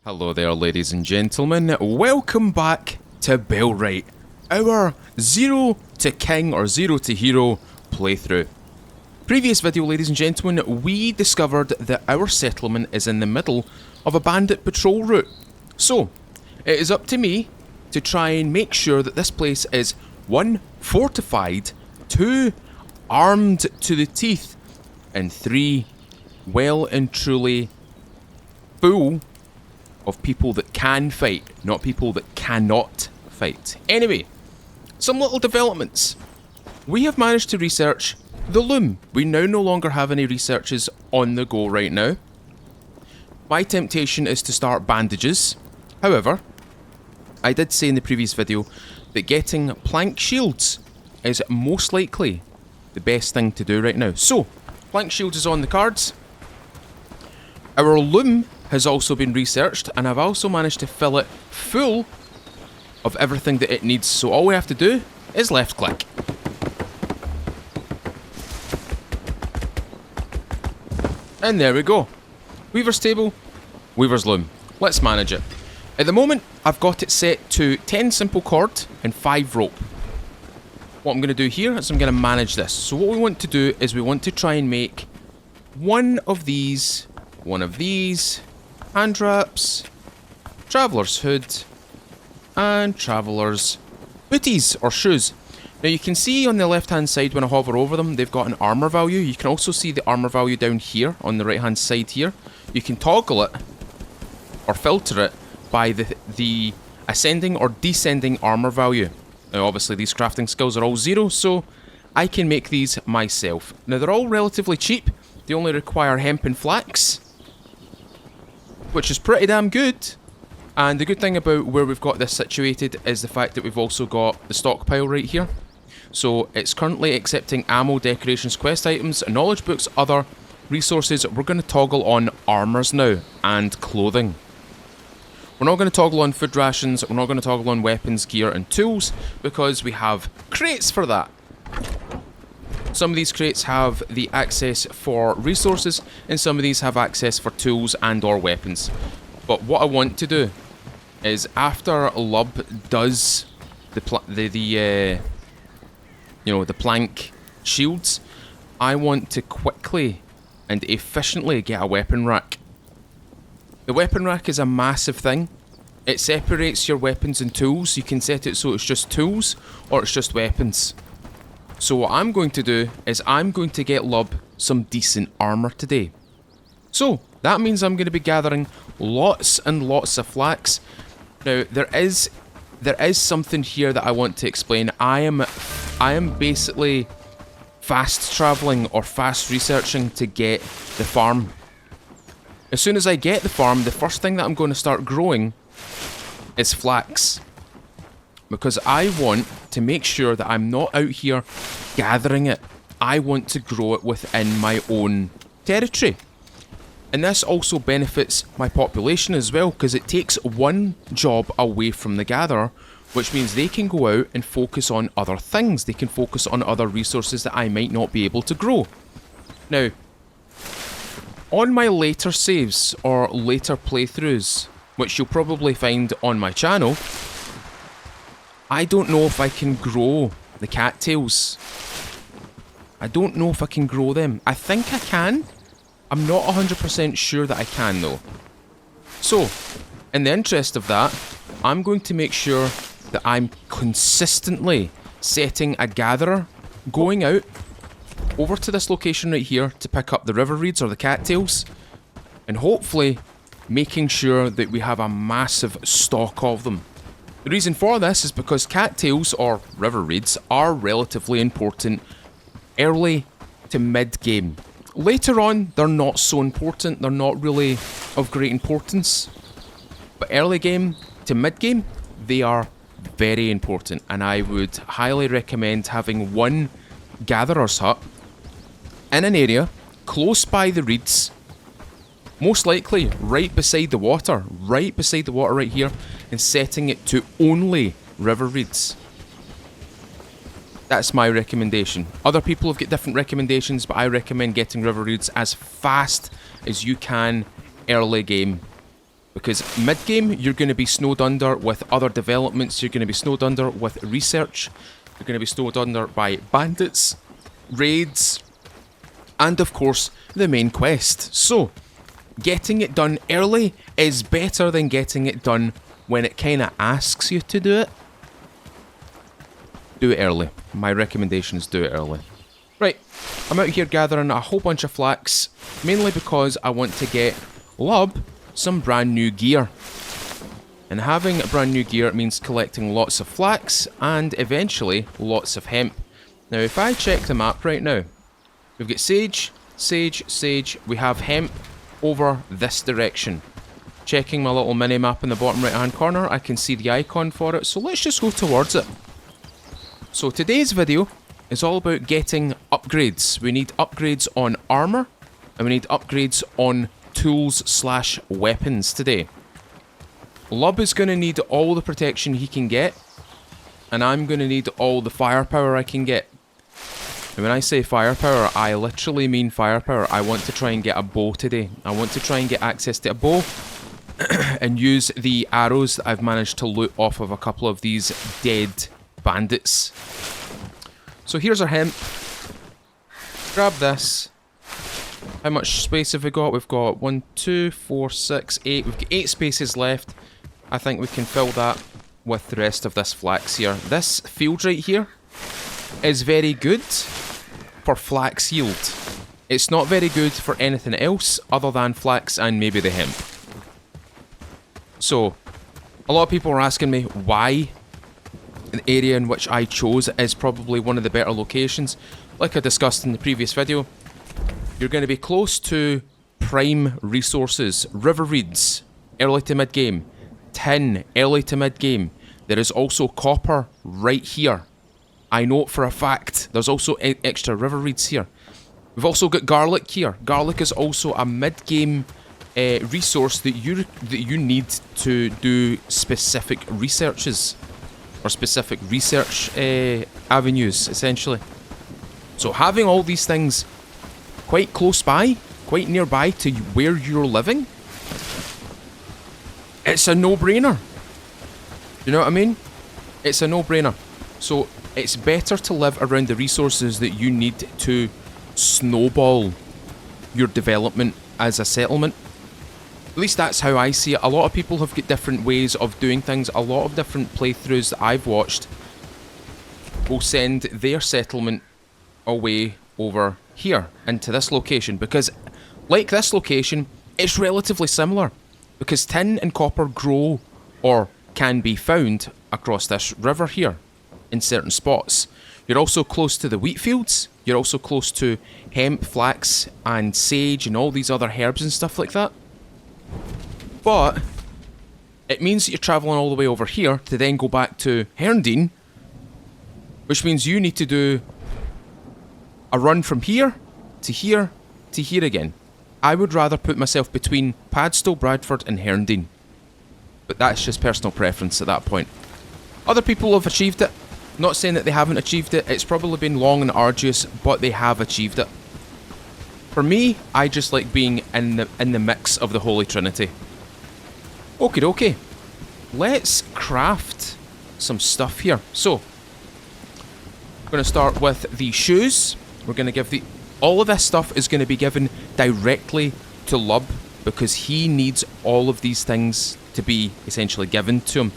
Hello there, ladies and gentlemen. Welcome back to Bellwright, our Zero to King or Zero to Hero playthrough. Previous video, ladies and gentlemen, we discovered that our settlement is in the middle of a bandit patrol route. So, it is up to me to try and make sure that this place is 1. Fortified, 2. Armed to the teeth, and 3. Well and truly full of people that can fight, not people that cannot fight. Anyway, some little developments. We have managed to research the loom. We now no longer have any researches on the go right now. My temptation is to start bandages. However, I did say in the previous video that getting plank shields is most likely the best thing to do right now. So, plank shields is on the cards. Our loom has also been researched, and I've also managed to fill it full of everything that it needs. So all we have to do is left click. And there we go. Weaver's table, Weaver's loom. Let's manage it. At the moment, I've got it set to 10 simple cord and 5 rope. What I'm going to do here is I'm going to manage this. So what we want to do is we want to try and make one of these, hand wraps, traveller's hood, and traveller's booties or shoes. Now you can see on the left hand side when I hover over them, they've got an armour value. You can also see the armour value down here on the right hand side here. You can toggle it or filter it by the ascending or descending armour value. Now obviously these crafting skills are all 0, so I can make these myself. Now they're all relatively cheap. They only require hemp and flax, which is pretty damn good. And the good thing about where we've got this situated is the fact that we've also got the stockpile right here. So it's currently accepting ammo, decorations, quest items, knowledge books, other resources. We're going to toggle on armours now and clothing. We're not going to toggle on food rations, we're not going to toggle on weapons, gear and tools, because we have crates for that. Some of these crates have the access for resources, and some of these have access for tools and or weapons. But what I want to do is after Lub does the plank shields, I want to quickly and efficiently get a weapon rack. The weapon rack is a massive thing. It separates your weapons and tools. You can set it so it's just tools or it's just weapons. So what I'm going to do is I'm going to get Lub some decent armour today. So that means I'm going to be gathering lots and lots of flax. Now there is something here that I want to explain. I am basically fast travelling or fast researching to get the farm. As soon as I get the farm, the first thing that I'm going to start growing is flax. Because I want to make sure that I'm not out here gathering it. I want to grow it within my own territory. And this also benefits my population as well, because it takes one job away from the gatherer, which means they can go out and focus on other things. They can focus on other resources that I might not be able to grow. Now, on my later saves or later playthroughs, which you'll probably find on my channel, I don't know if I can grow the cattails. I don't know if I can grow them. I think I can. I'm not 100% sure that I can though. So, in the interest of that, I'm going to make sure that I'm consistently setting a gatherer, going out over to this location right here to pick up the river reeds or the cattails, and hopefully making sure that we have a massive stock of them. The reason for this is because cattails or river reeds are relatively important early to mid game. Later on, they're not so important, they're not really of great importance. But early game to mid game, they are very important, and I would highly recommend having one gatherer's hut in an area close by the reeds, most likely right beside the water right here, and setting it to only river reeds. That's my recommendation. Other people have got different recommendations, but I recommend getting river reeds as fast as you can early game, Because mid-game, you're going to be snowed under with other developments, you're going to be snowed under with research, you're going to be snowed under by bandits, raids, and of course, the main quest. So, getting it done early is better than getting it done when it kind of asks you to do it. Do it early. My recommendation is do it early. Right, I'm out here gathering a whole bunch of flax, mainly because I want to get Lub some brand new gear. And having brand new gear means collecting lots of flax and eventually lots of hemp. Now if I check the map right now, we've got sage, sage, sage, we have hemp over this direction. Checking my little mini map in the bottom right hand corner, I can see the icon for it, so let's just go towards it. So today's video is all about getting upgrades. We need upgrades on armour and we need upgrades on tools slash weapons today. Lub is going to need all the protection he can get, and I'm going to need all the firepower I can get. And when I say firepower, I literally mean firepower. I want to try and get a bow today. I want to try and get access to a bow and use the arrows that I've managed to loot off of a couple of these dead bandits. So here's our hemp. Grab this. How much space have we got? We've got 1, 2, 4, 6, 8. We've got 8 spaces left. I think we can fill that with the rest of this flax here. This field right here is very good for flax yield. It's not very good for anything else other than flax and maybe the hemp. So, a lot of people are asking me why an area in which I chose is probably one of the better locations. Like I discussed in the previous video, you're going to be close to prime resources, river reeds, early to mid game, tin, early to mid game. There is also copper right here. I know it for a fact. There's also extra river reeds here. We've also got garlic here. Garlic is also a mid game resource that you need to do specific researches or specific research avenues, essentially. So having all these things quite close by, quite nearby to where you're living, it's a no-brainer. You know what I mean? It's a no-brainer. So it's better to live around the resources that you need to snowball your development as a settlement. At least that's how I see it. A lot of people have got different ways of doing things. A lot of different playthroughs that I've watched will send their settlement away over here into this location, because like this location, it's relatively similar because tin and copper grow or can be found across this river here in certain spots. You're also close to the wheat fields, you're also close to hemp, flax and sage and all these other herbs and stuff like that. But it means that you're travelling all the way over here to then go back to Haerndean, which means you need to do a run from here to here to here again. I would rather put myself between Padstow, Bradford and Haerndean. But that's just personal preference at that point. Other people have achieved it. Not saying that they haven't achieved it. It's probably been long and arduous, but they have achieved it. For me, I just like being in the mix of the Holy Trinity. Okie dokie. Let's craft some stuff here. So, we're going to start with the shoes. We're going to give all of this stuff is going to be given directly to Lub because he needs all of these things to be essentially given to him.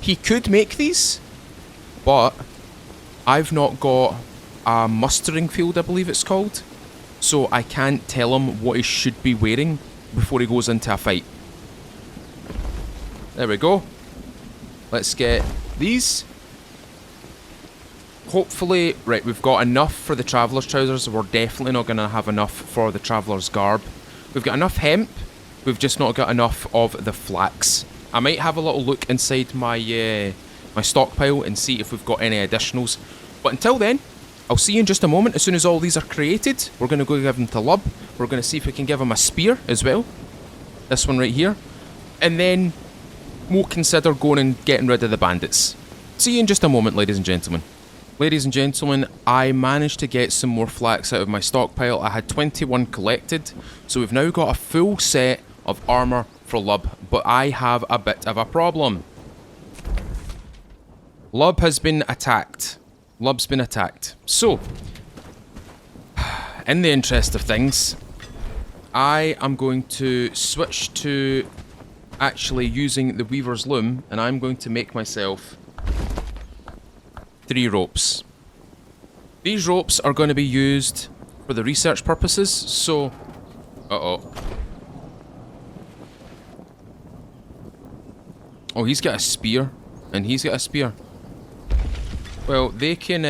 He could make these, but I've not got a mustering field, I believe it's called, so I can't tell him what he should be wearing before he goes into a fight. There we go. Let's get these. Hopefully, right, we've got enough for the traveller's trousers. We're definitely not going to have enough for the traveller's garb. We've got enough hemp. We've just not got enough of the flax. I might have a little look inside my my stockpile and see if we've got any additionals. But until then, I'll see you in just a moment. As soon as all these are created, we're going to go give them to Lub. We're going to see if we can give him a spear as well. This one right here. And then we'll consider going and getting rid of the bandits. See you in just a moment, ladies and gentlemen. Ladies and gentlemen, I managed to get some more flax out of my stockpile. I had 21 collected, so we've now got a full set of armour, for Lub, but I have a bit of a problem. Lub has been attacked. Lub's been attacked. So, in the interest of things, I am going to switch to actually using the weaver's loom, and I'm going to make myself 3 ropes. These ropes are going to be used for the research purposes, so... Uh-oh. Oh, he's got a spear, and he's got a spear. Well, they can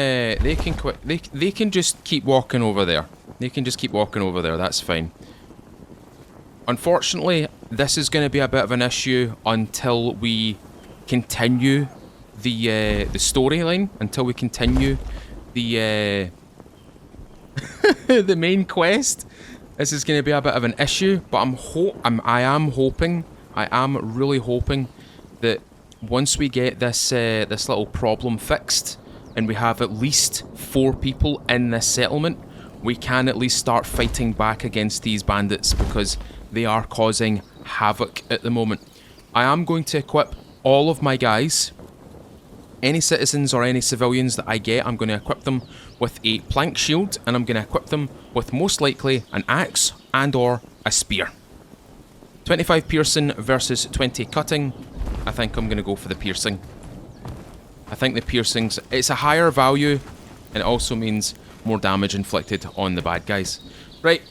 just keep walking over there. They can just keep walking over there, that's fine. Unfortunately, this is going to be a bit of an issue until we continue the storyline, until we continue the the main quest. This is going to be a bit of an issue, but I am really hoping that once we get this this little problem fixed, and we have at least 4 people in this settlement, we can at least start fighting back against these bandits, because they are causing havoc at the moment. I am going to equip all of my guys. Any citizens or any civilians that I get, I'm going to equip them with a plank shield, and I'm going to equip them with most likely an axe and or a spear. 25 piercing versus 20 cutting. I think I'm going to go for the piercing. I think the piercings, it's a higher value, and it also means more damage inflicted on the bad guys. Right,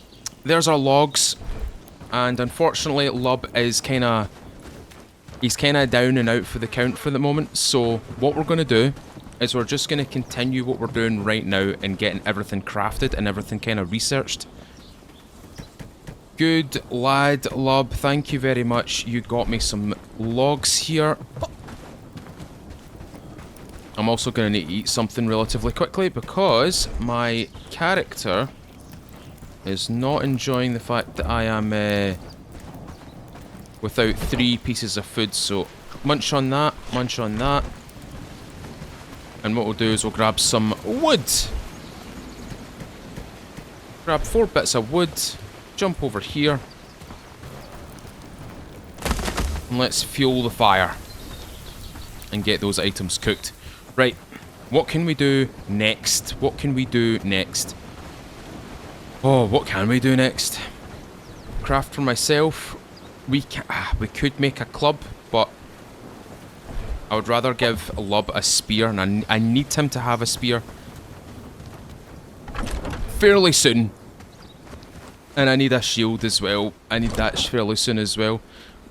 there's our logs, and unfortunately Lub is he's kind of down and out for the count for the moment, so what we're going to do is we're just going to continue what we're doing right now and getting everything crafted and everything kind of researched. Good lad, Lub, thank you very much. You got me some logs here. I'm also going to need to eat something relatively quickly because my character is not enjoying the fact that I am without 3 pieces of food, so munch on that, munch on that. And what we'll do is we'll grab some wood. Grab 4 bits of wood, jump over here, and let's fuel the fire and get those items cooked. Right, what can we do next? What can we do next? Oh, what can we do next? Craft for myself. We could make a club, but I would rather give Lub a spear, and I need him to have a spear fairly soon. And I need a shield as well. I need that fairly soon as well.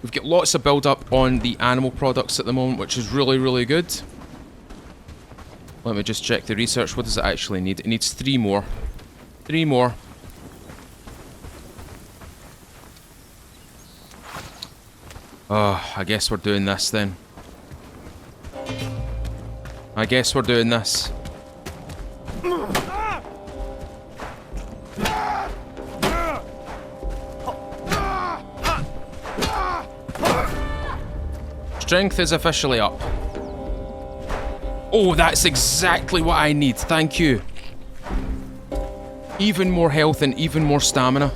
We've got lots of build up on the animal products at the moment, which is really, really good. Let me just check the research. What does it actually need? It needs 3 more. 3 more. Oh, I guess we're doing this then. I guess we're doing this. Strength is officially up. Oh, that's exactly what I need. Thank you. Even more health and even more stamina.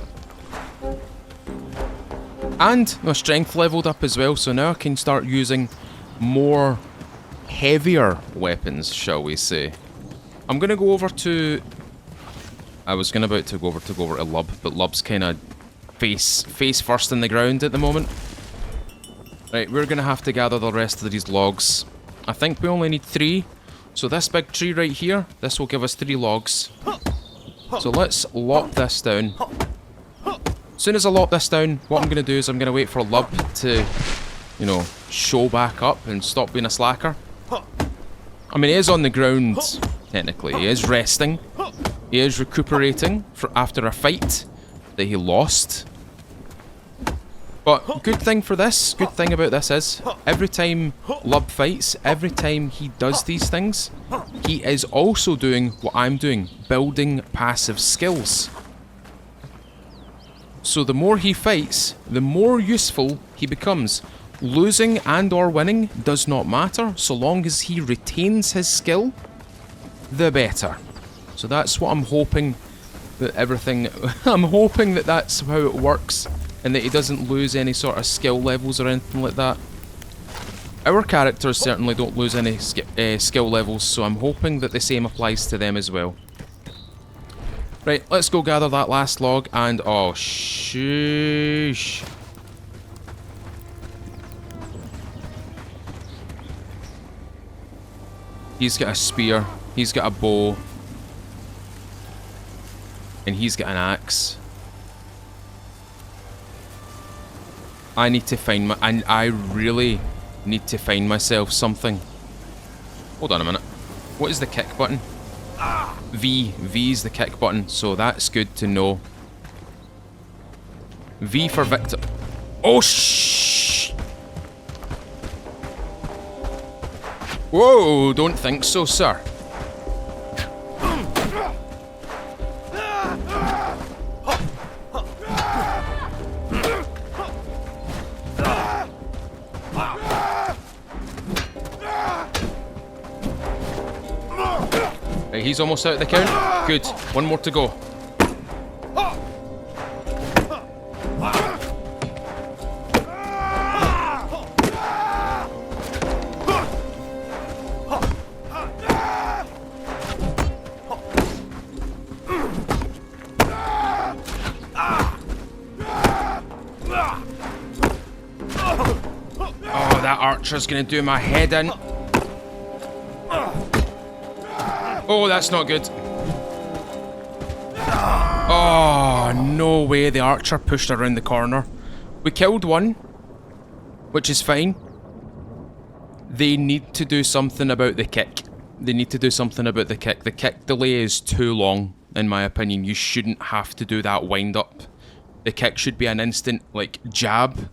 And my strength leveled up as well, so now I can start using more heavier weapons, shall we say. I'm going to go over to... I was about to go over to Lub, but Lub's kind of face first in the ground at the moment. Right, we're going to have to gather the rest of these logs. I think we only need 3. So this big tree right here, this will give us 3 logs. So let's lop this down. As soon as I lop this down, what I'm going to do is I'm going to wait for Lub to, you know, show back up and stop being a slacker. I mean, he is on the ground, technically. He is resting. He is recuperating after a fight that he lost. But good thing about this is, every time Lub fights, every time he does these things, he is also doing what I'm doing, building passive skills. So the more he fights, the more useful he becomes. Losing and or winning does not matter, so long as he retains his skill, the better. So that's what I'm hoping that everything... I'm hoping that that's how it works and that he doesn't lose any sort of skill levels or anything like that. Our characters certainly don't lose any skill levels, so I'm hoping that the same applies to them as well. Right, let's go gather that last log and... oh, sheesh. He's got a spear, he's got a bow, and he's got an axe. I need to find my... I really need to find myself something. Hold on a minute. What is the kick button? V. V is the kick button, so that's good to know. V for Victor. Oh, shh! Whoa, don't think so, sir. Right, he's almost out of the count. Good. One more to go. Oh, that archer's gonna do my head in. Oh, that's not good. Oh, no way the archer pushed around the corner. We killed one, which is fine. They need to do something about the kick. They need to do something about the kick. The kick delay is too long, in my opinion. You shouldn't have to do that wind up. The kick should be an instant, like, jab.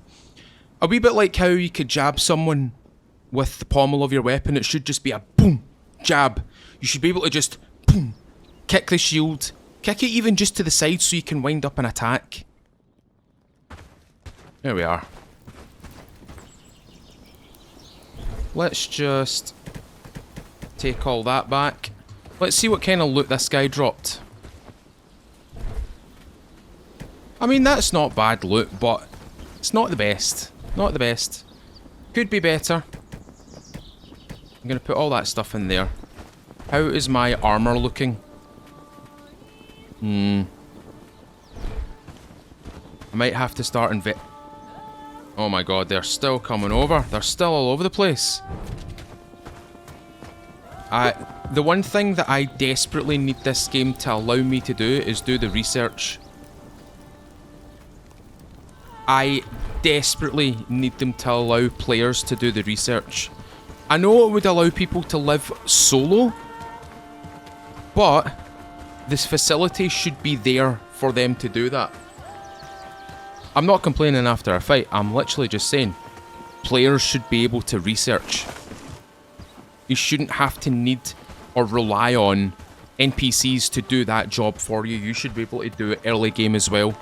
A wee bit like how you could jab someone with the pommel of your weapon. It should just be a boom, jab. You should be able to just boom, kick the shield, kick it even just to the side so you can wind up an attack. There we are. Let's just take all that back. Let's see what kind of loot this guy dropped. I mean, that's not bad loot, but it's not the best. Not the best. Could be better. I'm going to put all that stuff in there. How is my armour looking? I might have to start oh my god, they're still coming over. They're still all over the place. The one thing that I desperately need this game to allow me to do is do the research. I desperately need them to allow players to do the research. I know it would allow people to live solo, but this facility should be there for them to do that. I'm not complaining after a fight, I'm literally just saying players should be able to research. You shouldn't have to need or rely on NPCs to do that job for you. You should be able to do it early game as well.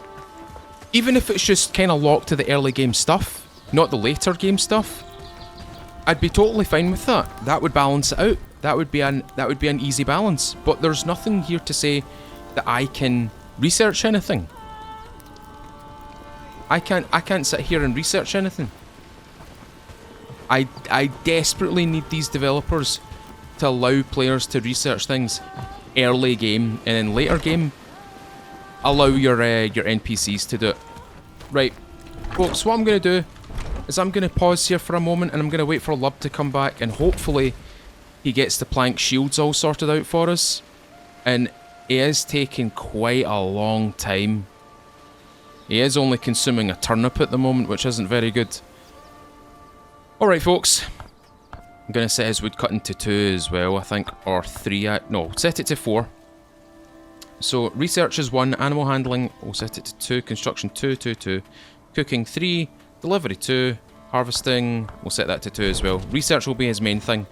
Even if it's just kind of locked to the early game stuff, not the later game stuff, I'd be totally fine with that. That would balance it out. That would be an easy balance. But there's nothing here to say that I can research anything. I can't sit here and research anything. I desperately need these developers to allow players to research things early game, and then later game allow your NPCs to do it. Right, folks, what I'm going to do is I'm going to pause here for a moment and I'm going to wait for Lub to come back, and hopefully he gets the plank shields all sorted out for us. And he is taking quite a long time. He is only consuming a turnip at the moment, which isn't very good. Alright folks, I'm going to set his wood cutting to 2 as well, I think, or 3, no, set it to 4. So, research is 1, animal handling, we'll set it to 2, construction 2, 2, 2, cooking 3, delivery 2, harvesting, we'll set that to 2 as well. Research will be his main thing.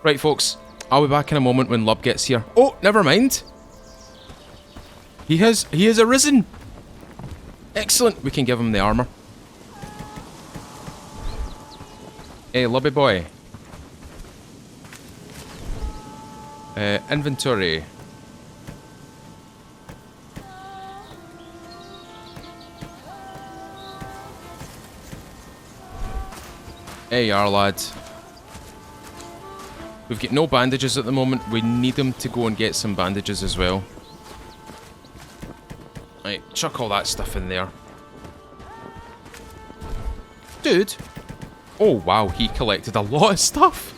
Right folks, I'll be back in a moment when Lub gets here. Oh, never mind! He has arisen! Excellent, we can give him the armour. Hey, Lubby boy. Inventory. There you are, lad. We've got no bandages at the moment. We need them to go and get some bandages as well. Right, chuck all that stuff in there. Dude! Oh wow, he collected a lot of stuff!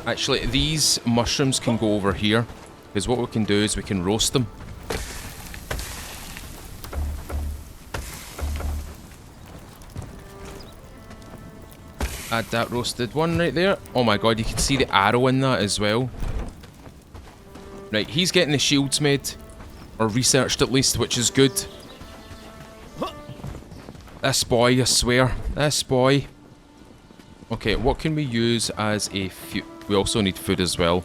Actually, these mushrooms can go over here, because what we can do is we can roast them. Add that roasted one right there. Oh my god, you can see the arrow in that as well. Right, he's getting the shields made. Or researched at least, which is good. This boy, I swear. This boy. Okay, what can we use as a fuel? We also need food as well.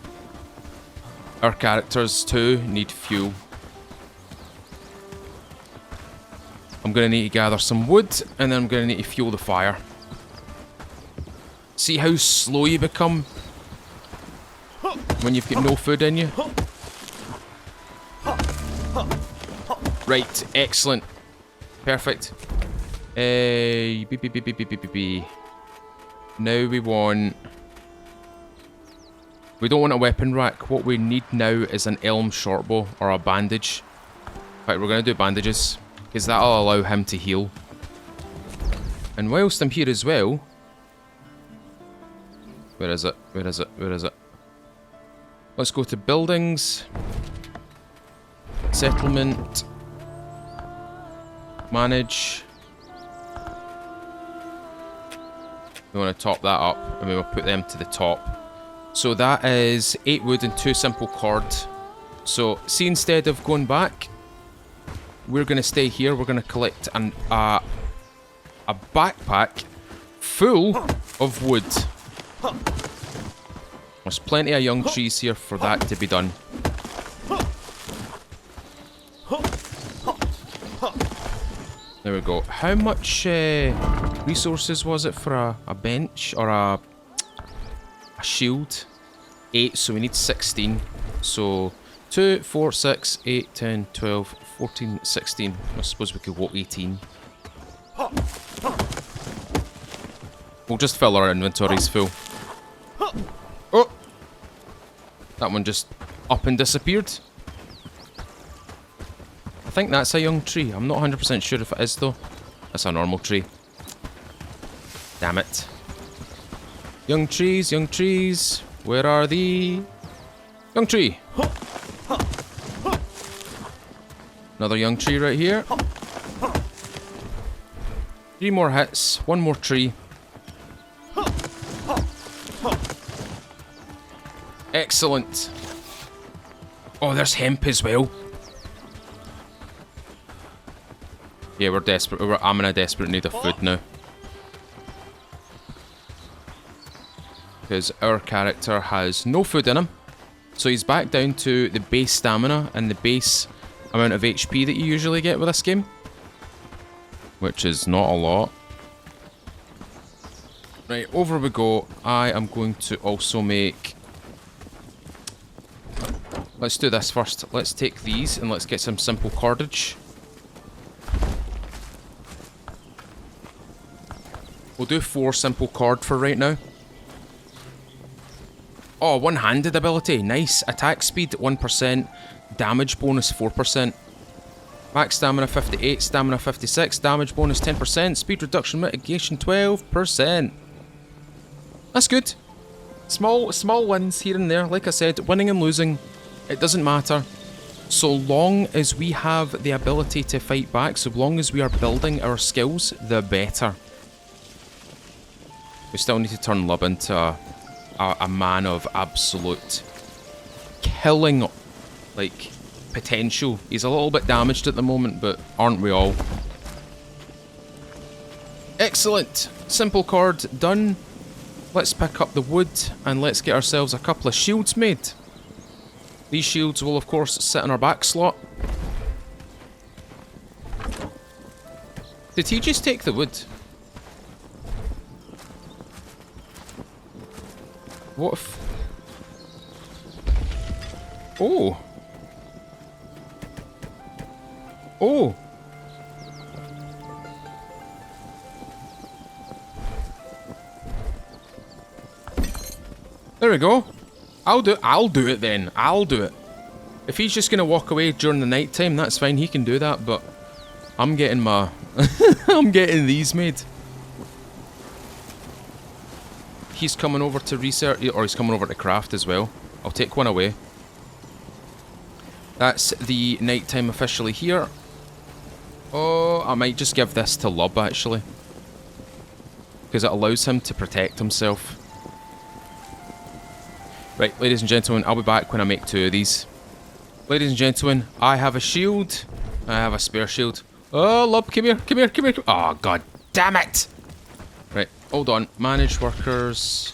Our characters too need fuel. I'm going to need to gather some wood, and then I'm going to need to fuel the fire. See how slow you become when you've got no food in you? Right, excellent. Perfect. Now we want... We don't want a weapon rack. What we need now is an elm shortbow or a bandage. Right, we're going to do bandages, because that'll allow him to heal. And whilst I'm here as well... Where is it? Where is it? Where is it? Let's go to buildings. Settlement. Manage. We want to top that up, and we will put them to the top. So that is 8 wood and 2 simple cord. So, see, instead of going back, we're going to stay here. We're going to collect a backpack full of wood. There's plenty of young trees here for that to be done. There we go. How much resources was it for a bench or a shield? 8, so we need 16. So 2, 4, 6, 8, 10, 12, 14, 16. I suppose we could go 18. We'll just fill our inventories full. Oh! That one just up and disappeared. I think that's a young tree. I'm not 100% sure if it is though. That's a normal tree. Damn it. Young trees, where are the... Young tree! Another young tree right here. 3 more hits, 1 more tree. Excellent. Oh, there's hemp as well. Yeah, we're desperate. I'm in a desperate need of food now. Because our character has no food in him. So he's back down to the base stamina and the base amount of HP that you usually get with this game. Which is not a lot. Right, over we go. I am going to also make... Let's do this first. Let's take these and let's get some simple cordage. We'll do 4 simple cord for right now. Oh, one-handed ability. Nice. Attack speed 1%. Damage bonus 4%. Max stamina 58. Stamina 56. Damage bonus 10%. Speed reduction mitigation 12%. That's good. Small wins here and there. Like I said, winning and losing, it doesn't matter. So long as we have the ability to fight back, so long as we are building our skills, the better. We still need to turn Lub into a man of absolute killing, like, potential. He's a little bit damaged at the moment, but aren't we all? Excellent! Simple cord done. Let's pick up the wood and let's get ourselves a couple of shields made. These shields will of course sit in our back slot. Did he just take the wood? What if... Oh! Oh! There we go. I'll do it then. I'll do it. If he's just going to walk away during the night time, that's fine. He can do that, but I'm getting my... I'm getting these made. He's coming over to research, or he's coming over to craft as well. I'll take one away. That's the nighttime officially here. Oh, I might just give this to Lub, actually. Because it allows him to protect himself. Right, ladies and gentlemen, I'll be back when I make 2 of these. Ladies and gentlemen, I have a shield. I have a spare shield. Oh, Lub, come here, come here, come here. Oh, god damn it! Right, hold on. Manage workers.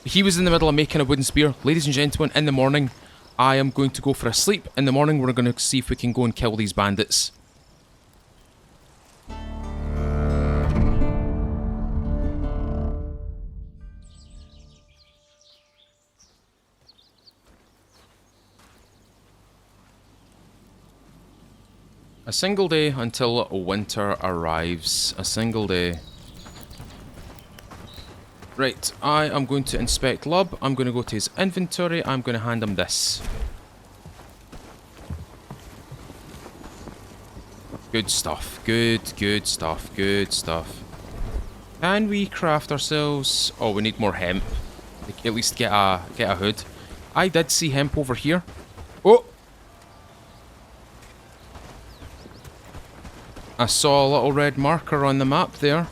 He was in the middle of making a wooden spear. Ladies and gentlemen, in the morning, I am going to go for a sleep. In the morning, we're going to see if we can go and kill these bandits. A single day until winter arrives. A single day. Right, I am going to inspect Lub. I'm going to go to his inventory. I'm going to hand him this. Good stuff. Good stuff. Good stuff. Can we craft ourselves... Oh, we need more hemp. At least get a hood. I did see hemp over here. Oh! I saw a little red marker on the map there.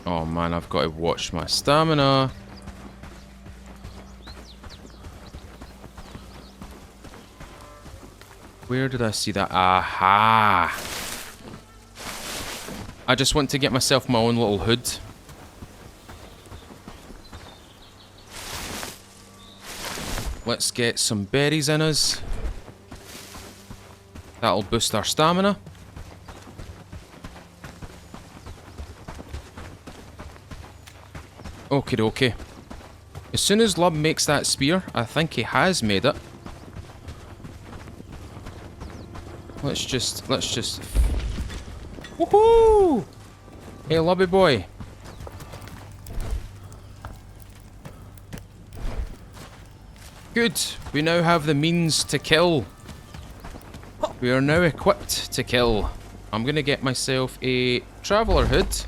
Oh man, I've got to watch my stamina. Where did I see that? Aha! I just want to get myself my own little hood. Let's get some berries in us. That'll boost our stamina. Okie dokie. As soon as Lub makes that spear, I think he has made it. Let's just... Woohoo! Hey, Lubby boy. Good. We now have the means to kill. We are now equipped to kill. I'm gonna get myself a traveller hood.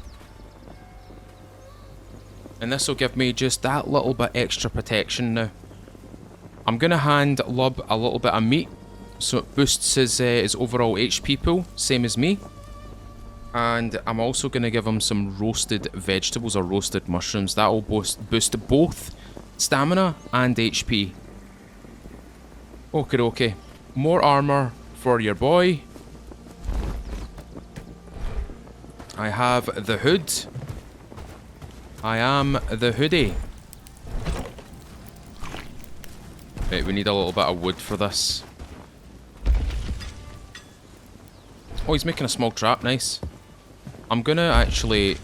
And this will give me just that little bit extra protection now. I'm gonna hand Lub a little bit of meat, so it boosts his overall HP pool, same as me. And I'm also gonna give him some roasted vegetables or roasted mushrooms. That will boost both stamina and HP. Okay, okay. More armour for your boy. I have the hood. I am the hoodie. Right, we need a little bit of wood for this. Oh, he's making a small trap, nice. I'm gonna actually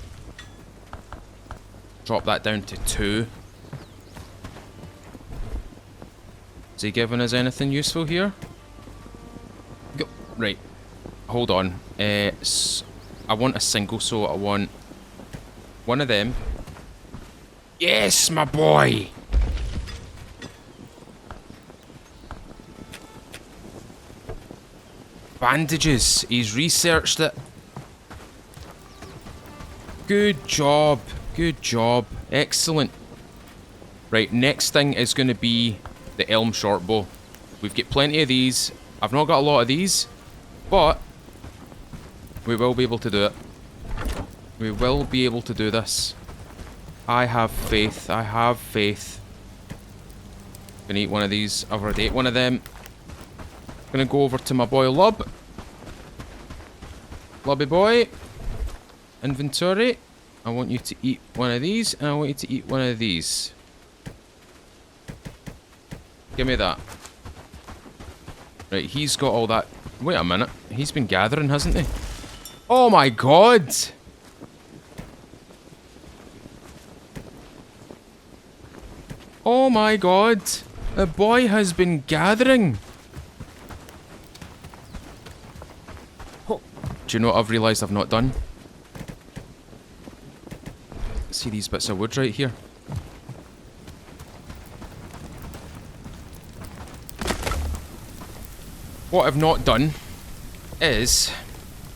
drop that down to 2. Is he giving us anything useful here? Go. Right, hold on. I want a single, so I want one of them. Yes, my boy! Bandages. He's researched it. Good job. Good job. Excellent. Right, next thing is going to be the elm shortbow. We've got plenty of these. I've not got a lot of these, but we will be able to do it. We will be able to do this. I have faith. I have faith. Gonna eat one of these. I've already ate one of them. Gonna go over to my boy Lub. Lubby boy. Inventory. I want you to eat one of these, and I want you to eat one of these. Give me that. Right, he's got all that. Wait a minute. He's been gathering, hasn't he? Oh my god! Oh my god! The boy has been gathering! Do you know what I've realised I've not done? Is see these bits of wood right here. What I've not done is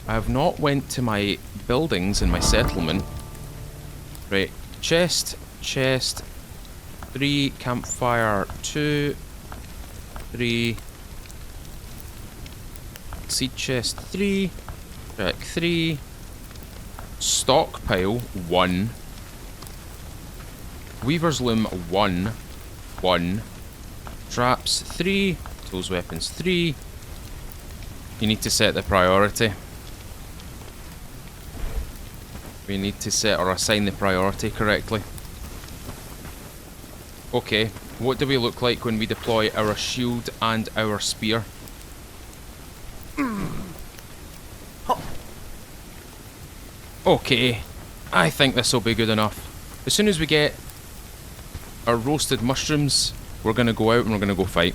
I have not went to my buildings in my settlement. Right, chest, 3, campfire 2, 3, seed chest 3, track 3, stockpile 1, weaver's loom 1, traps 3, tools weapons 3. You need to set the priority. We need to set or assign the priority correctly. Okay, what do we look like when we deploy our shield and our spear? Okay, I think this will be good enough. As soon as we get our roasted mushrooms, we're going to go out and we're going to go fight.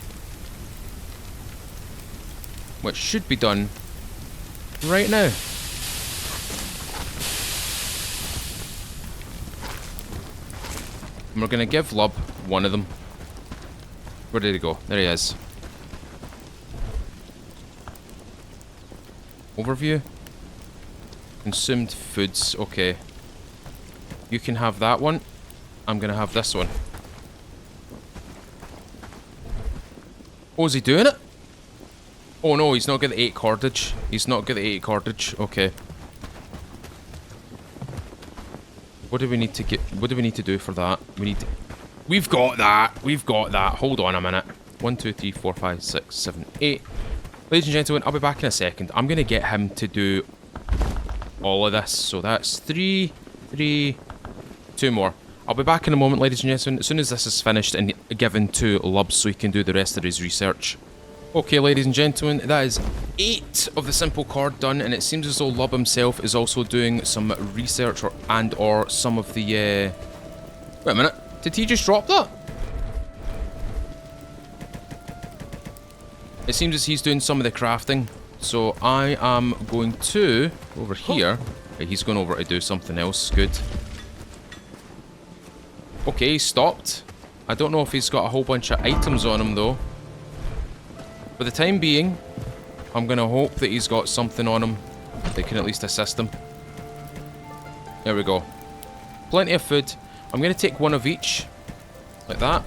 Which should be done right now. And we're going to give Lub one of them. Where did he go? There he is. Overview. Consumed foods. Okay. You can have that one. I'm going to have this one. Oh, is he doing it? Oh no, he's not got the 8 cordage. He's not got the 8 cordage. Okay. What do we need to get? What do we need to do for that? We need to... We've got that. We've got that. Hold on a minute. 1, 2, 3, 4, 5, 6, 7, 8. Ladies and gentlemen, I'll be back in a second. I'm going to get him to do all of this. So that's 3, 2 more. I'll be back in a moment, ladies and gentlemen, as soon as this is finished and given to Lub so he can do the rest of his research. Okay, ladies and gentlemen, that is 8 of the simple cord done, and it seems as though Lub himself is also doing some research or some of the... Wait a minute, did he just drop that? It seems as he's doing some of the crafting, so I am going to, over here, okay, he's going over to do something else, good. Okay, he stopped. I don't know if he's got a whole bunch of items on him though. For the time being, I'm going to hope that he's got something on him that can at least assist him. There we go. Plenty of food. I'm going to take one of each, like that.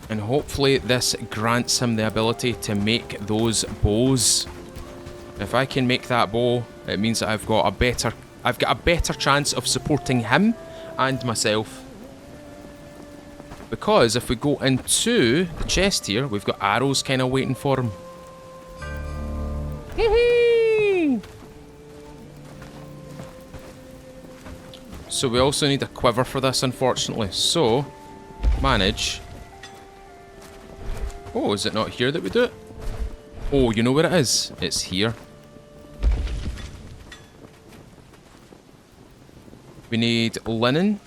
And hopefully this grants him the ability to make those bows. If I can make that bow, it means that I've got a better chance of supporting him and myself. Because if we go into the chest here, we've got arrows kind of waiting for him. So we also need a quiver for this, unfortunately. So, manage. Oh, is it not here that we do it? Oh, you know where it is? It's here. We need linen.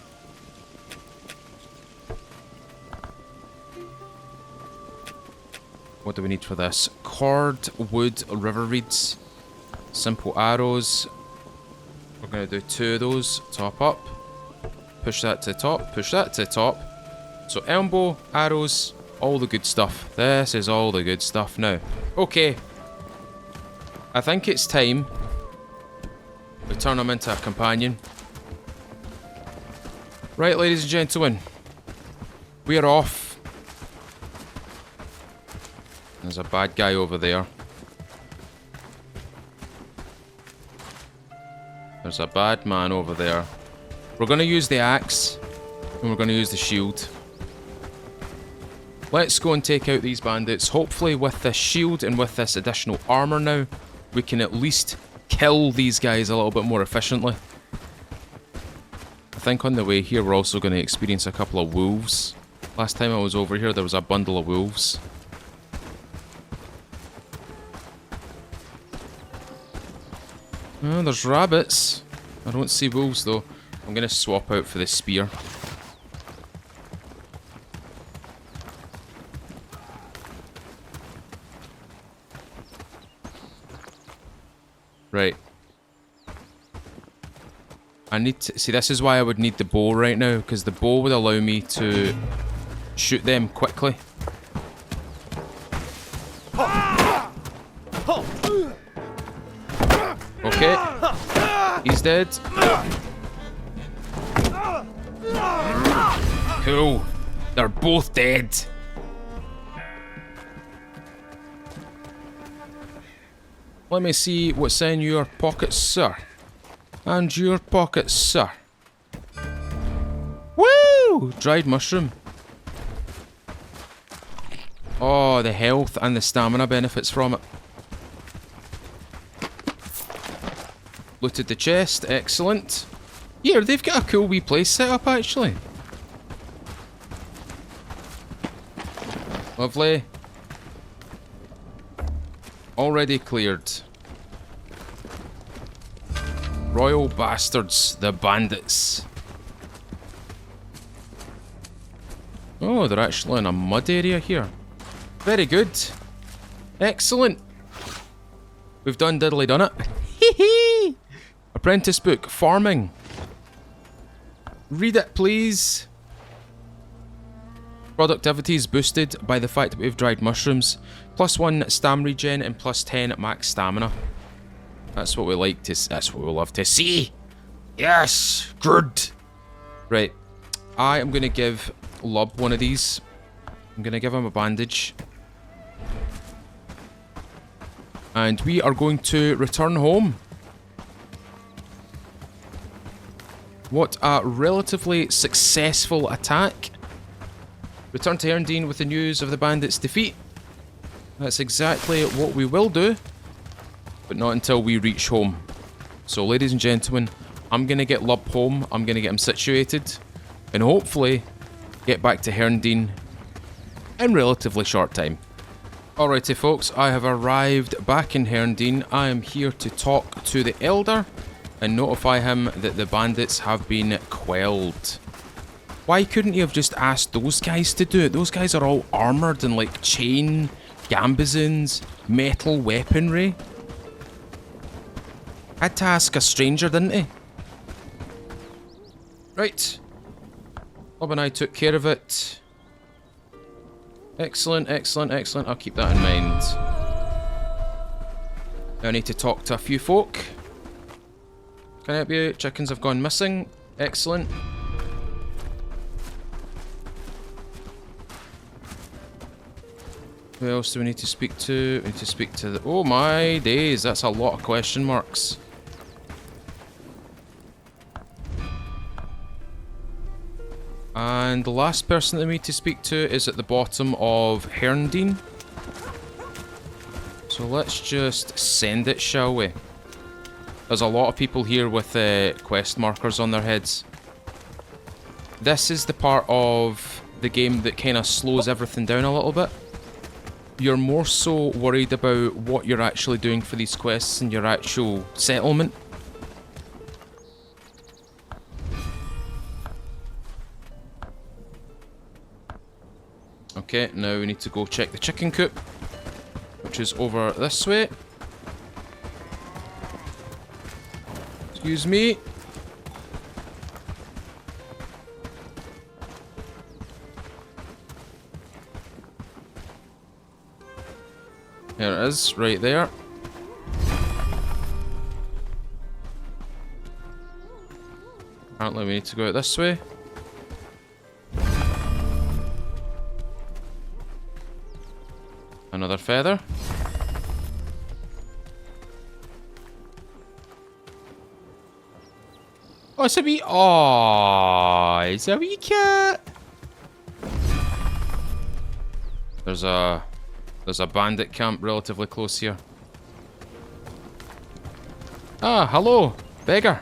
What do we need for this? Cord, wood, river reeds, simple arrows. We're going to do 2 of those. Top up. Push that to the top. Push that to the top. So elbow, arrows, all the good stuff. This is all the good stuff now. Okay. I think it's time we turn him into a companion. Right, ladies and gentlemen. We are off. There's a bad guy over there. There's a bad man over there. We're going to use the axe. And we're going to use the shield. Let's go and take out these bandits. Hopefully with this shield and with this additional armour now, we can at least kill these guys a little bit more efficiently. I think on the way here we're also going to experience a couple of wolves. Last time I was over here there was a bundle of wolves. Oh, there's rabbits. I don't see wolves though. I'm going to swap out for the spear. Right. I need to... See, this is why I would need the bow right now, because the bow would allow me to shoot them quickly. Okay. He's dead. Cool. They're both dead. Let me see what's in your pockets, sir. And your pockets, sir. Woo! Dried mushroom. Oh, the health and the stamina benefits from it. Looted the chest, excellent. Here, they've got a cool wee place set up actually. Lovely. Already cleared. Royal bastards, the bandits. Oh, they're actually in a mud area here. Very good. Excellent. We've done diddly done it. Hee. Apprentice book, farming. Read it, please. Productivity is boosted by the fact that we've dried mushrooms. +1 stam regen and +10 max stamina. That's what we like to. That's what we love to see. Yes, good. Right, I am gonna give Lub one of these. I'm gonna give him a bandage, and we are going to return home. What a relatively successful attack. Return to Haerndean with the news of the bandits' defeat. That's exactly what we will do, but not until we reach home. So, ladies and gentlemen, I'm going to get Lub home, I'm going to get him situated, and hopefully get back to Haerndean in relatively short time. Alrighty folks, I have arrived back in Haerndean. I am here to talk to the Elder and notify him that the bandits have been quelled. Why couldn't he have just asked those guys to do it? Those guys are all armoured and like chain, gambesons, metal weaponry. Had to ask a stranger, didn't he? Right. Bob and I took care of it. Excellent, excellent, excellent. I'll keep that in mind. Now I need to talk to a few folk. Can I help you? Chickens have gone missing. Excellent. Who else do we need to speak to? We need to speak to the... Oh my days, that's a lot of question marks. And the last person that we need to speak to is at the bottom of Haerndean. So let's just send it, shall we? There's a lot of people here with quest markers on their heads. This is the part of the game that kind of slows everything down a little bit. You're more so worried about what you're actually doing for these quests and your actual settlement. Okay, now we need to go check the chicken coop, which is over this way. Excuse me. There it is, right there. Apparently we need to go out this way. Another feather. Oh, it's a wee... Oh, it's a wee cat. There's a bandit camp relatively close here. Ah, hello, beggar.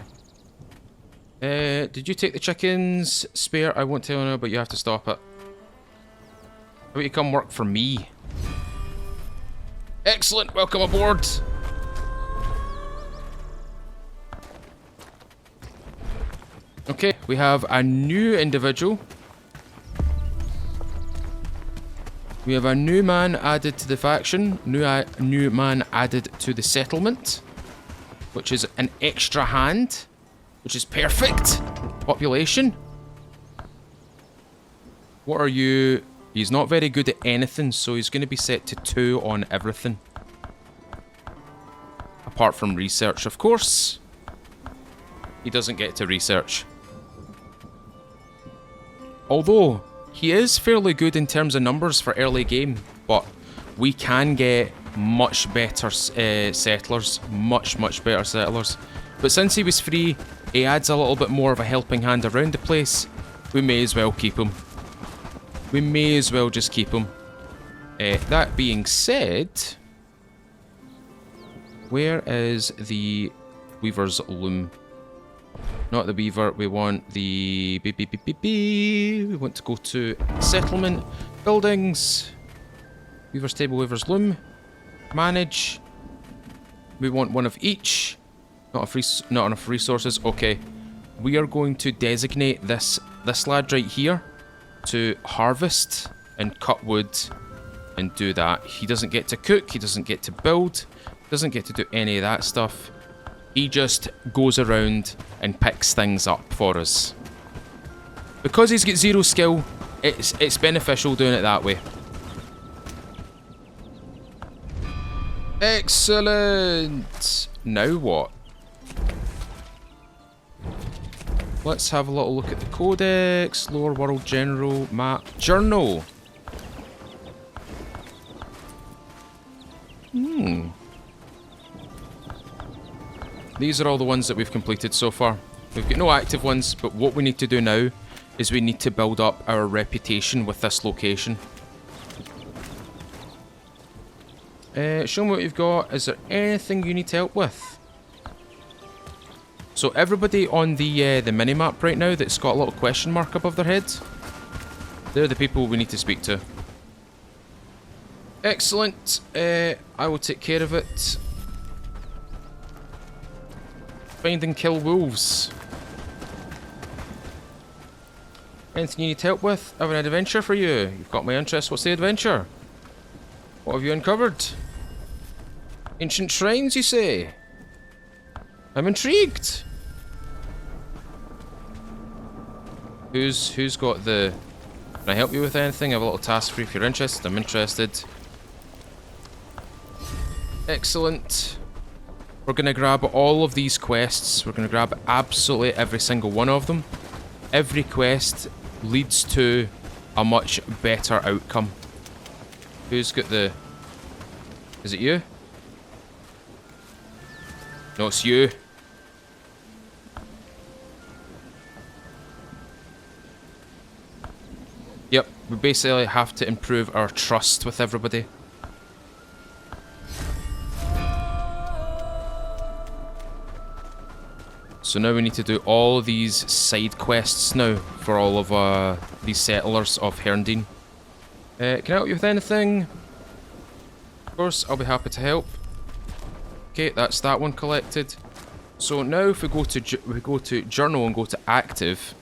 Did you take the chickens? Spare, I won't tell you now, but you have to stop it. How about you come work for me? Excellent, welcome aboard. Okay, we have a new individual. We have a new man added to the faction, new man added to the settlement, which is an extra hand. which is perfect. Population. What are you? He's not very good at anything, so he's going to be set to 2 on everything. Apart from research, of course. He doesn't get to research. Although, he is fairly good in terms of numbers for early game, but we can get much better settlers. Much better settlers. But since he was free, he adds a little bit more of a helping hand around the place. We may as well keep him. We may as well just keep him. That being said, where is the weaver's loom? Not the weaver, we want the... We want to go to settlement, buildings, weaver's table, weaver's loom, manage. We want one of each. Not enough resources. Okay, we are going to designate this lad right here to harvest and cut wood and do that. He doesn't get to cook, he doesn't get to build, doesn't get to do any of that stuff. He just goes around and picks things up for us. Because he's got 0 skill, it's beneficial doing it that way. Excellent! Now what? Let's have a little look at the codex, lower world general, map, journal. These are all the ones that we've completed so far. We've got no active ones, but what we need to do now is we need to build up our reputation with this location. Show me what you've got. Is there anything you need help with? So everybody on the minimap right now that's got a little question mark above their head, they're the people we need to speak to. Excellent. I will take care of it. Find and kill wolves. Anything you need help with? I have an adventure for you. You've got my interest. What's the adventure? What have you uncovered? Ancient shrines, you say? I'm intrigued. Who's got the... Can I help you with anything? I have a little task for you if you're interested. I'm interested. Excellent. We're going to grab all of these quests. We're going to grab absolutely every single one of them. Every quest leads to a much better outcome. Who's got the... Is it you? No, it's you. Yep, we basically have to improve our trust with everybody. So now we need to do all of these side quests now for all of these settlers of Haerndean. Can I help you with anything? Of course, I'll be happy to help. Okay, that's that one collected. So now if we go to journal and go to active.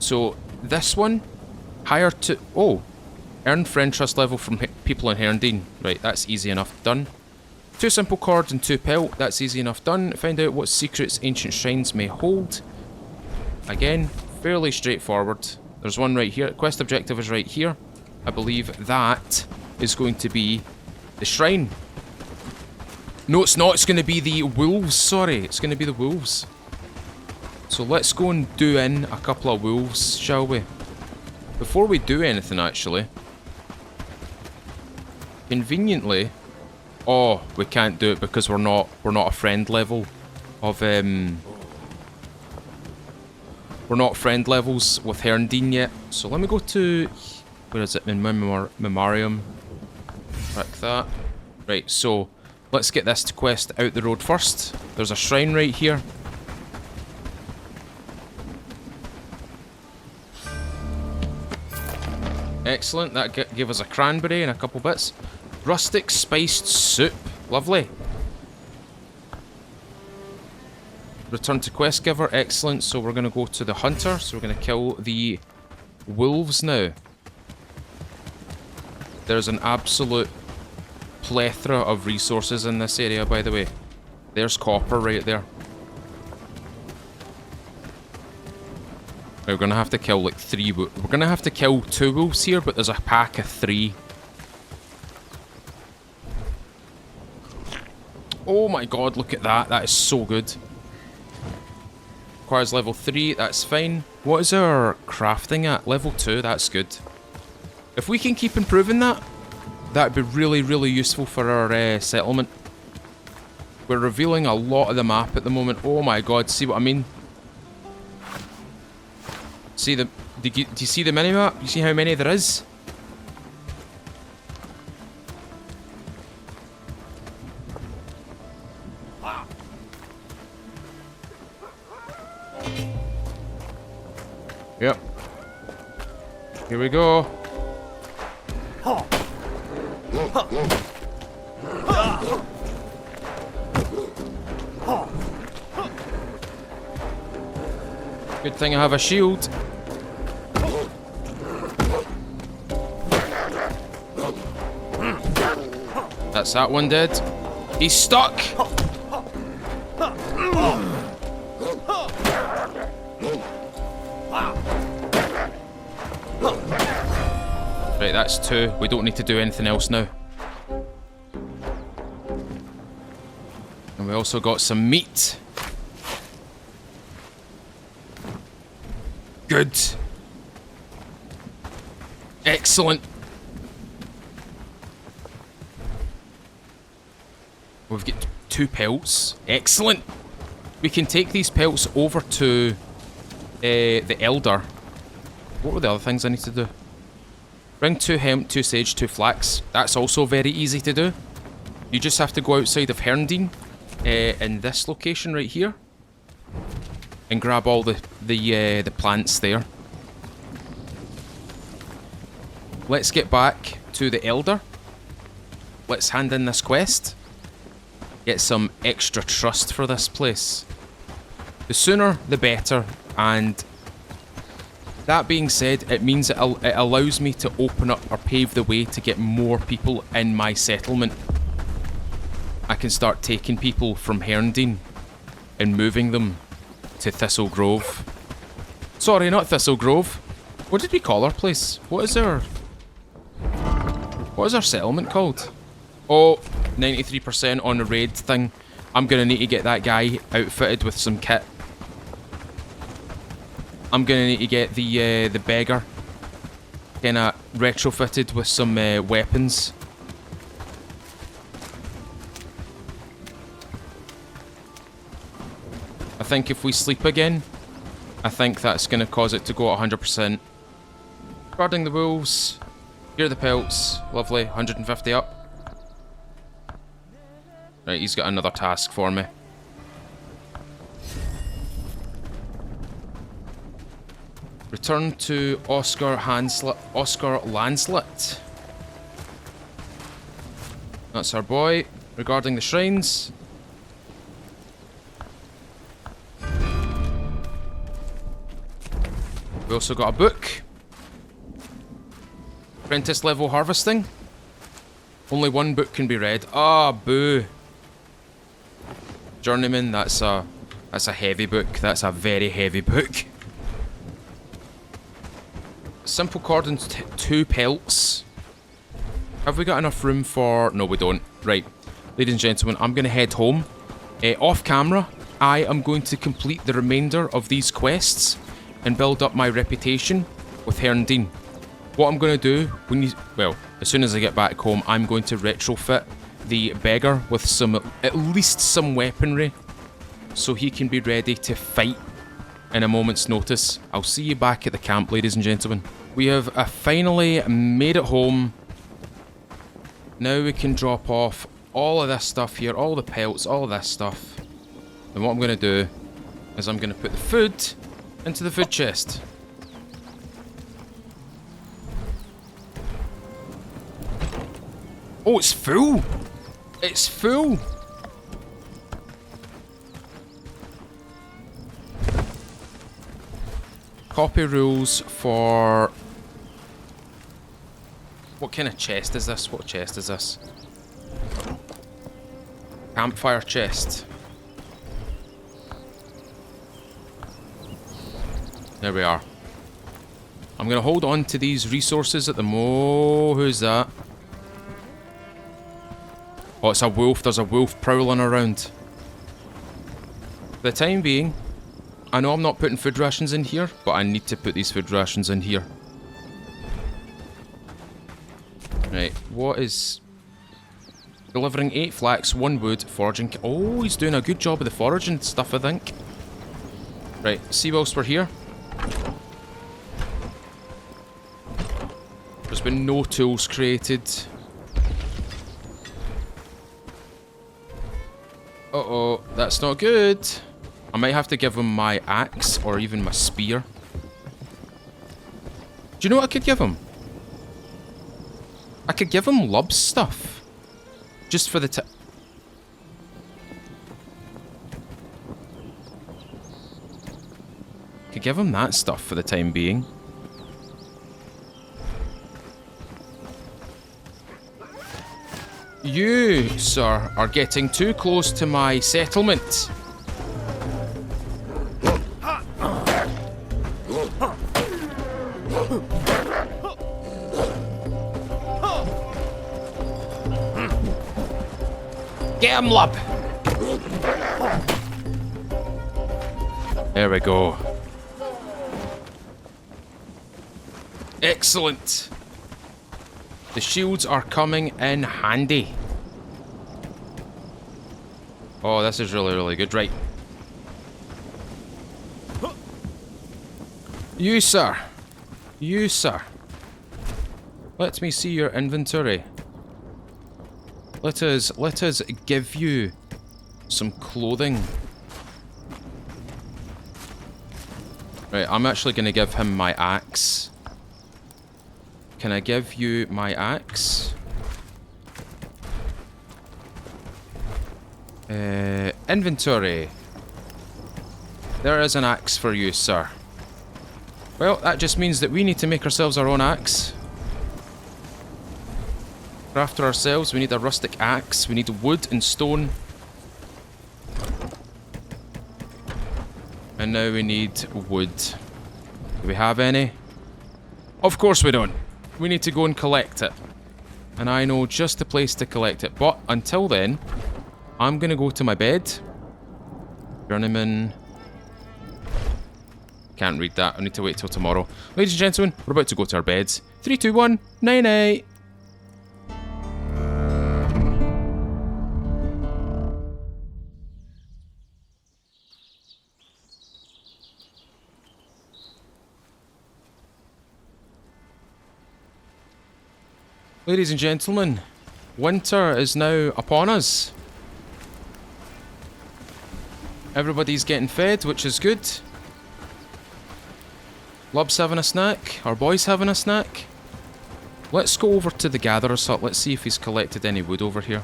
So this one, hire to... Oh, earn friend trust level from people in Haerndean. Right, that's easy enough done. 2 simple cords and 2 pelt, that's easy enough done. Find out what secrets ancient shrines may hold. Again, fairly straightforward. There's one right here. Quest objective is right here. I believe that is going to be the shrine. No, it's not. It's going to be the wolves. Sorry, it's going to be the wolves. So let's go and do in a couple of wolves, shall we? Before we do anything, actually. Conveniently... Oh, we can't do it because we're not a friend level of we're not friend levels with Haerndean yet. So let me go to, where is it, in Memoriam. Like that. Right, so let's get this quest out the road first. There's a shrine right here. Excellent, that gave us a cranberry and a couple bits. Rustic spiced soup. Lovely. Return to quest giver. Excellent. So we're going to go to the hunter. So we're going to kill the wolves now. There's an absolute plethora of resources in this area, by the way. There's copper right there. We're gonna have to kill like 3 wolves. We're gonna have to kill 2 wolves here, but there's a pack of 3. Oh my god, look at that. That is so good. Requires level 3, that's fine. What is our crafting at? Level 2, that's good. If we can keep improving that, that'd be really, really useful for our settlement. We're revealing a lot of the map at the moment. Oh my god, see what I mean? See the... Do you see the minimap? You see how many there is? Yep. Here we go. Good thing I have a shield. That's that one dead. He's stuck! Right, that's 2. We don't need to do anything else now. And we also got some meat. Good. Excellent. We've got 2 pelts. Excellent. We can take these pelts over to the Elder. What were the other things I need to do? Bring 2 hemp, 2 sage, 2 flax. That's also very easy to do. You just have to go outside of Haerndean in this location right here and grab all the plants there. Let's get back to the Elder. Let's hand in this quest. Get some extra trust for this place. The sooner, the better. And that being said, it means it allows me to open up or pave the way to get more people in my settlement. I can start taking people from Haerndean and moving them to Thistle Grove. Sorry, not Thistle Grove. What did we call our place? What is our settlement called? Oh, 93% on the raid thing. I'm gonna need to get that guy outfitted with some kit. I'm gonna need to get the beggar kinda retrofitted with some weapons. I think if we sleep again, I think that's gonna cause it to go at 100%. Guarding the wolves. Here are the pelts. Lovely. 150 up. Right, he's got another task for me. Return to Oscar Landslet. That's our boy. Regarding the shrines. We also got a book. Apprentice level harvesting. Only 1 book can be read. Ah, boo. Journeyman, that's a heavy book. That's a very heavy book. Simple cord and 2 pelts. Have we got enough room for... No, we don't. Right. Ladies and gentlemen, I'm going to head home. Off camera, I am going to complete the remainder of these quests and build up my reputation with Haerndean. What I'm going to do, as soon as I get back home, I'm going to retrofit the beggar with at least some weaponry so he can be ready to fight in a moment's notice. I'll see you back at the camp, ladies and gentlemen. We have finally made it home. Now we can drop off all of this stuff here, all the pelts, all of this stuff. And what I'm going to do is I'm going to put the food into the food chest. Oh, it's full! It's full! Copy rules for... What kind of chest is this? What chest is this? Campfire chest. There we are. I'm going to hold on to these resources at the mo... Who's that? Oh, it's a wolf. There's a wolf prowling around. For the time being, I know I'm not putting food rations in here, but I need to put these food rations in here. Right, what is... Delivering 8 flax, 1 wood, foraging... Oh, he's doing a good job of the foraging stuff, I think. Right, see whilst we're here. There's been no tools created. Uh-oh, that's not good. I might have to give him my axe or even my spear. Do you know what I could give him? I could give him Lub's stuff. Just for the could give him that stuff for the time being. You, sir, are getting too close to my settlement. Get him, Lub! There we go. Excellent. The shields are coming in handy. Oh, this is really, really good. Right. You, sir. You, sir. Let me see your inventory. Let us give you some clothing. Right, I'm actually going to give him my axe. Can I give you my axe? Inventory. There is an axe for you, sir. Well, that just means that we need to make ourselves our own axe. Craft her ourselves. We need a rustic axe. We need wood and stone. And now we need wood. Do we have any? Of course we don't. We need to go and collect it. And I know just the place to collect it. But until then, I'm going to go to my bed. Journeyman. Can't read that. I need to wait till tomorrow. Ladies and gentlemen, we're about to go to our beds. 3, 2, 1, night night. Ladies and gentlemen, winter is now upon us. Everybody's getting fed, which is good. Lub's having a snack. Our boy's having a snack. Let's go over to the gatherer's hut. Let's see if he's collected any wood over here.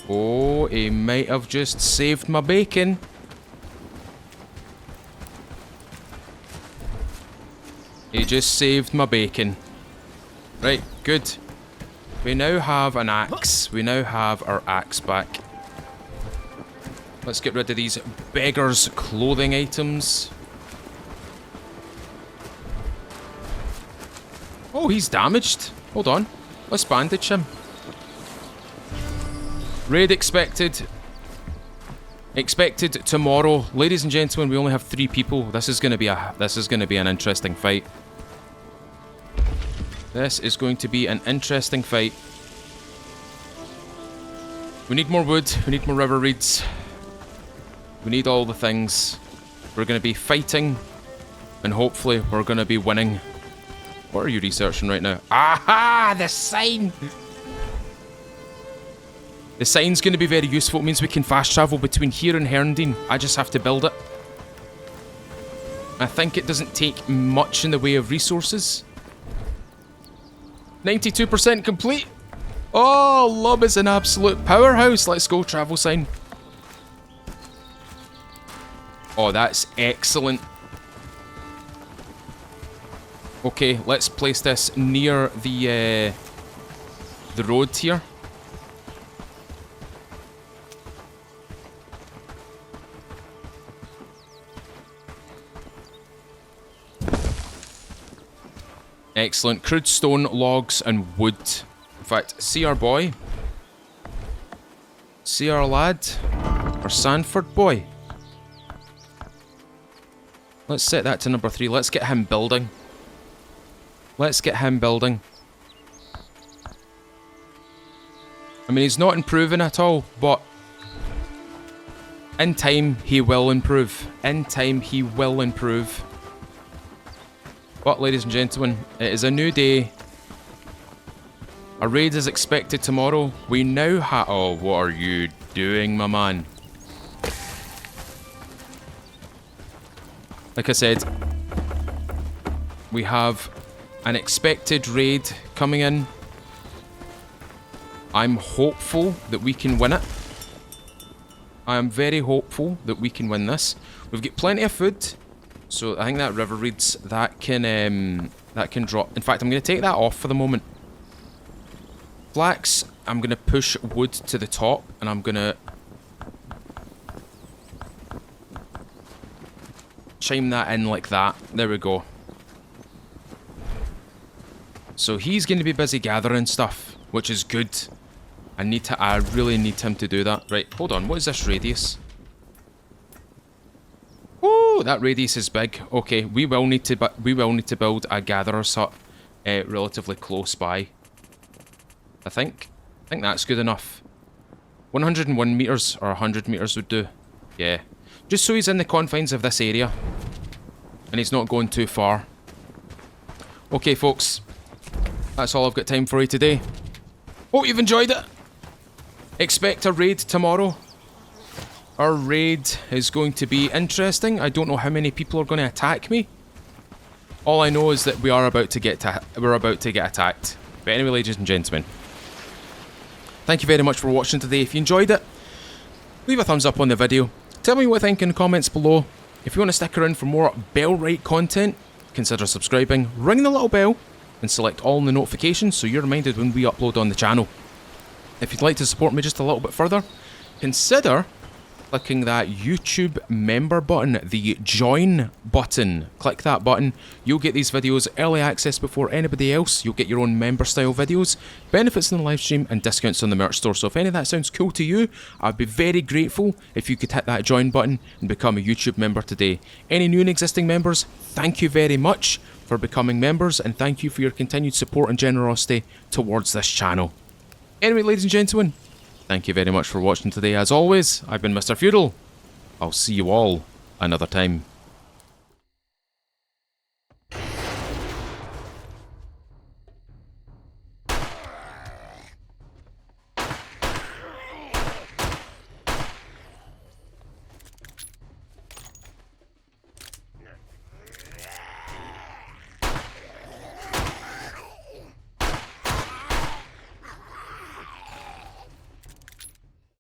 Oh, he might have just saved my bacon. He just saved my bacon. Right, good. We now have an axe. We now have our axe back. Let's get rid of these beggars' clothing items. Oh, he's damaged. Hold on. Let's bandage him. Raid expected. Expected tomorrow. Ladies and gentlemen, we only have 3 people. This is going to be an interesting fight. This is going to be an interesting fight. We need more wood. We need more river reeds. We need all the things. We're going to be fighting. And hopefully we're going to be winning. What are you researching right now? Aha! The sign! The sign's going to be very useful. It means we can fast travel between here and Haerndean. I just have to build it. I think it doesn't take much in the way of resources. 92% complete. Oh, Lub is an absolute powerhouse. Let's go, travel sign. Oh, that's excellent. Okay, let's place this near the road here. Excellent. Crude stone, logs, and wood. In fact, see our boy. See our lad. Our Sanford boy. Let's set that to number 3. Let's get him building. Let's get him building. I mean, he's not improving at all, but in time, he will improve. In time, he will improve. But, ladies and gentlemen, it is a new day. A raid is expected tomorrow. We now have... Oh, what are you doing, my man? Like I said, we have an expected raid coming in. I'm hopeful that we can win it. I am very hopeful that we can win this. We've got plenty of food, so I think that river reeds that can drop. In fact, I'm going to take that off for the moment. Flax, I'm going to push wood to the top, and I'm going to chime that in like that. There we go. So he's going to be busy gathering stuff, which is good. I really need him to do that. Right, hold on. What is this radius? Oh, that radius is big. Okay, we will need to build a gatherer's hut relatively close by. I think that's good enough. 101 meters or 100 meters would do. Yeah, just so he's in the confines of this area, and he's not going too far. Okay, folks, that's all I've got time for you today. Hope you've enjoyed it. Expect a raid tomorrow. Our raid is going to be interesting. I don't know how many people are going to attack me. All I know is that we're about to get attacked. But anyway, ladies and gentlemen, thank you very much for watching today. If you enjoyed it, leave a thumbs up on the video. Tell me what you think in the comments below. If you want to stick around for more Bellwright content, consider subscribing, ring the little bell, and select all the notifications so you're reminded when we upload on the channel. If you'd like to support me just a little bit further, consider clicking that YouTube member button, the join button. Click that button. You'll get these videos early access before anybody else. You'll get your own member style videos, benefits in the live stream, and discounts on the merch store. So if any of that sounds cool to you, I'd be very grateful if you could hit that join button and become a YouTube member today. Any new and existing members, thank you very much for becoming members, and thank you for your continued support and generosity towards this channel. Anyway, ladies and gentlemen, thank you very much for watching today. As always, I've been Mr. Feudal. I'll see you all another time.